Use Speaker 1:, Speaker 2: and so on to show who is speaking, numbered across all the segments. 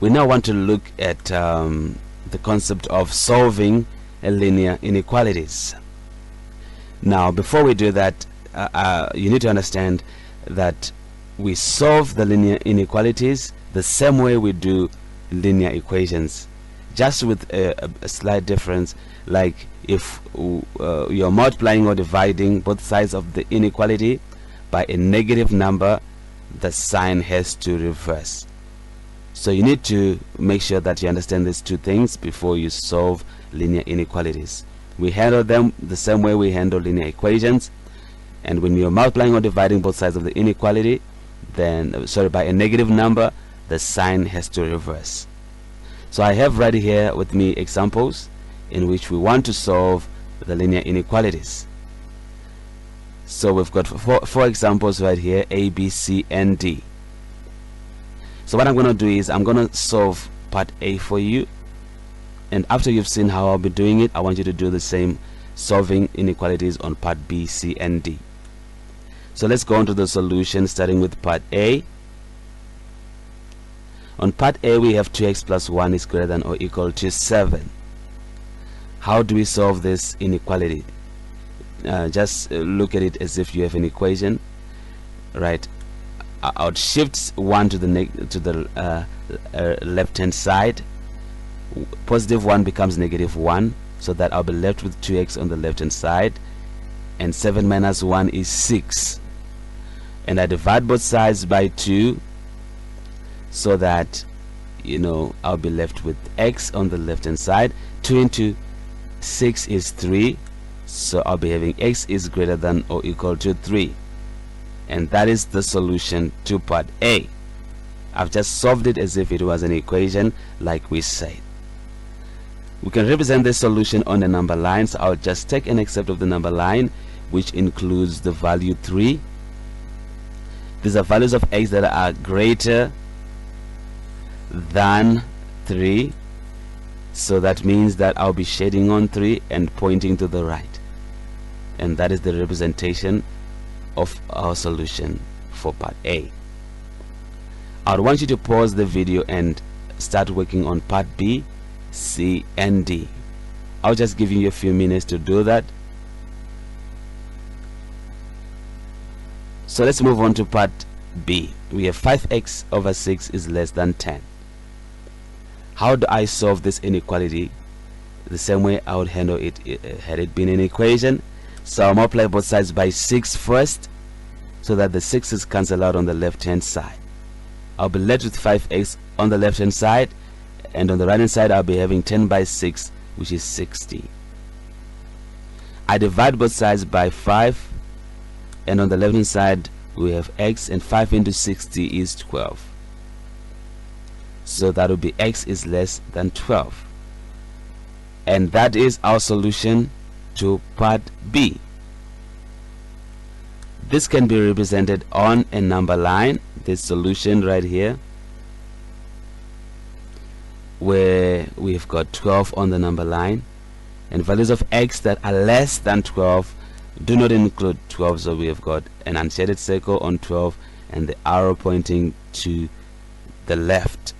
Speaker 1: We now want to look at the concept of solving linear inequalities. Now, before we do that, you need to understand that we solve the linear inequalities the same way we do linear equations, just with a slight difference. Like if you're multiplying or dividing both sides of the inequality by a negative number, the sign has to reverse. So you need to make sure that you understand these two things before you solve linear inequalities. We handle them the same way we handle linear equations, and when we are multiplying or dividing both sides of the inequality, then by a negative number, the sign has to reverse. So I have right here with me examples in which we want to solve the linear inequalities. So we've got four examples right here: A, B, C, and D. So what I'm going to do is I'm going to solve part A for you, and after you've seen how I'll be doing it, I want you to do the same, solving inequalities on part B, C, and D. So let's go on to the solution, starting with part A. On part A, we have 2x plus 1 is greater than or equal to 7. How do we solve this inequality? Just look at it as if you have an equation, right? I would shift 1 to the left hand side. Positive 1 becomes negative 1, so that I'll be left with 2x on the left hand side, and 7 minus 1 is 6. And I divide both sides by 2, so that I'll be left with x on the left hand side. 2 into 6 is 3, so I'll be having x is greater than or equal to 3. And that is the solution to part A. I've just solved it as if it was an equation, like we said. We can represent this solution on the number line, so I'll just take an except of the number line, which includes the value 3. These are values of x that are greater than 3, so that means that I'll be shading on 3 and pointing to the right, and that is the representation of our solution for part A. I want you to pause the video and start working on part B, C, and D. I'll just give you a few minutes to do that. So let's move on to part B. We have 5x over 6 is less than 10. How do I solve this inequality? The same way I would handle it had it been an equation. So I'll multiply both sides by 6 first, so that the 6's cancel out on the left hand side. I'll be left with 5x on the left hand side, and on the right hand side I'll be having 10 by 6, which is 60. I divide both sides by 5, and on the left hand side we have x, and 5 into 60 is 12. So that will be x is less than 12. And that is our solution to part B. This can be represented on a number line, this solution right here, where we've got 12 on the number line, and values of x that are less than 12 do not include 12, so we have got an unshaded circle on 12 and the arrow pointing to the left.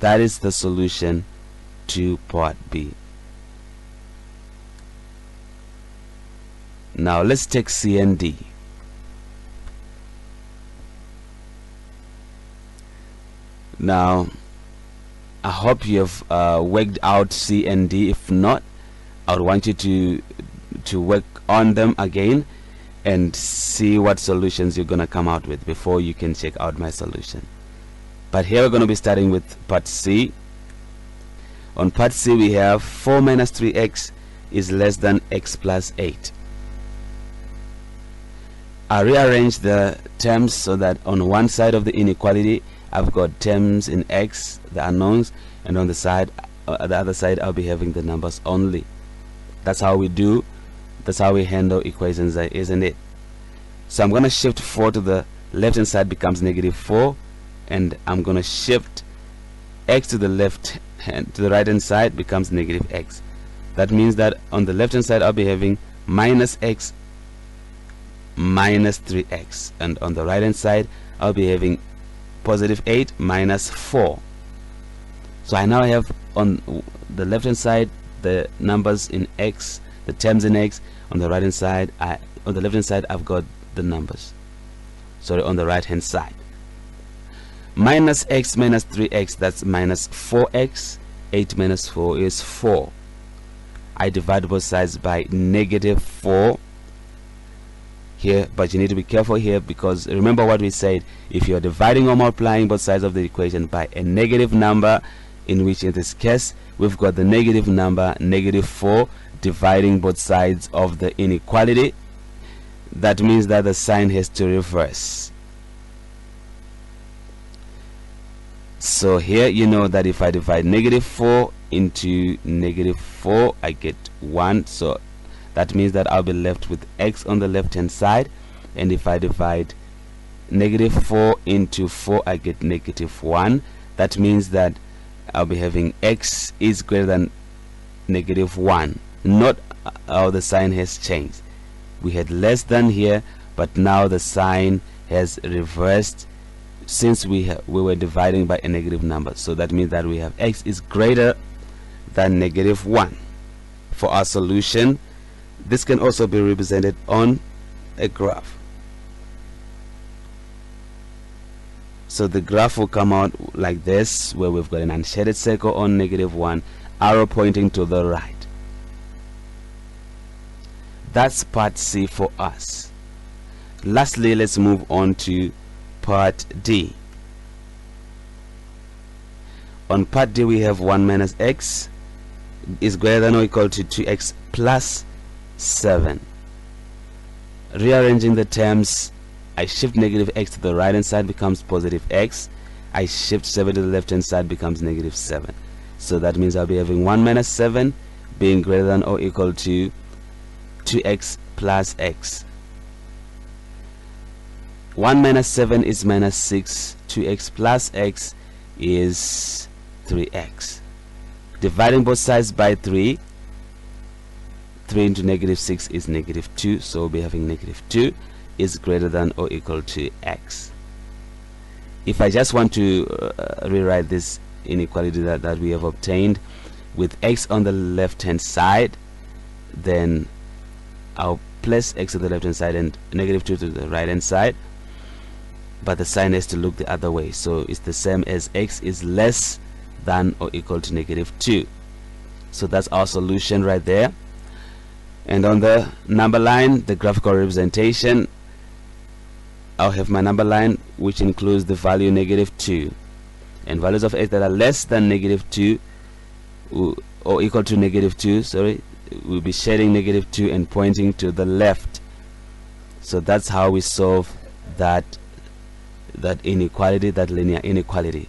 Speaker 1: That is the solution to part B. Now let's take C and D. Now I hope you have worked out C and D. If not, I would want you to work on them again and see what solutions you're gonna come out with before you can check out my solution. But here we're going to be starting with part C. On part C we have 4 minus 3x is less than x plus 8. I rearrange the terms so that on one side of the inequality I've got terms in x, the unknowns, and on the other side I'll be having the numbers only. That's how we handle equations, isn't it? So I'm going to shift 4 to the left hand side, becomes negative 4, and I'm going to shift x to the right hand side, becomes negative x. That means that on the left hand side I'll be having minus x minus 3x, and on the right hand side I'll be having positive 8 minus 4. So I now have on the left hand side the numbers in x, the terms in x. On the right hand side, on the left hand side I've got the numbers, sorry, on the right hand side. Minus x minus 3x, that's minus 4x. 8 minus 4 is 4. I divide both sides by negative 4 here, but you need to be careful here, because remember what we said: if you're dividing or multiplying both sides of the equation by a negative number, in which in this case we've got the negative number negative 4 dividing both sides of the inequality, that means that the sign has to reverse. So here you know that if I divide negative 4 into negative 4, I get 1. So that means that I'll be left with x on the left hand side. And if I divide negative 4 into 4, I get negative 1. That means that I'll be having x is greater than negative 1. Not how the sign has changed. We had less than here, but now the sign has reversed, since we were dividing by a negative number. So that means that we have x is greater than negative 1. For our solution, this can also be represented on a graph. So the graph will come out like this, where we've got an unshaded circle on negative 1, arrow pointing to the right. That's part C for us. Lastly, let's move on to part D. On part D, we have 1 minus x is greater than or equal to 2x plus 7. Rearranging the terms, I shift negative x to the right hand side, becomes positive x. I shift 7 to the left hand side, becomes negative 7. So that means I'll be having 1 minus 7 being greater than or equal to 2x plus x. 1 minus 7 is minus 6. 2x plus x is 3x. Dividing both sides by 3, 3 into negative 6 is negative 2. So we'll be having negative 2 is greater than or equal to x. If I just want to rewrite this inequality that we have obtained with x on the left hand side, then I'll place x on the left hand side and negative 2 to the right hand side, but the sign has to look the other way. So it's the same as x is less than or equal to negative 2. So that's our solution right there. And on the number line, the graphical representation, I'll have my number line, which includes the value negative 2, and values of x that are less than negative 2 or equal to negative 2, sorry, we'll be shading negative 2 and pointing to the left. So that's how we solve that inequality, that linear inequality.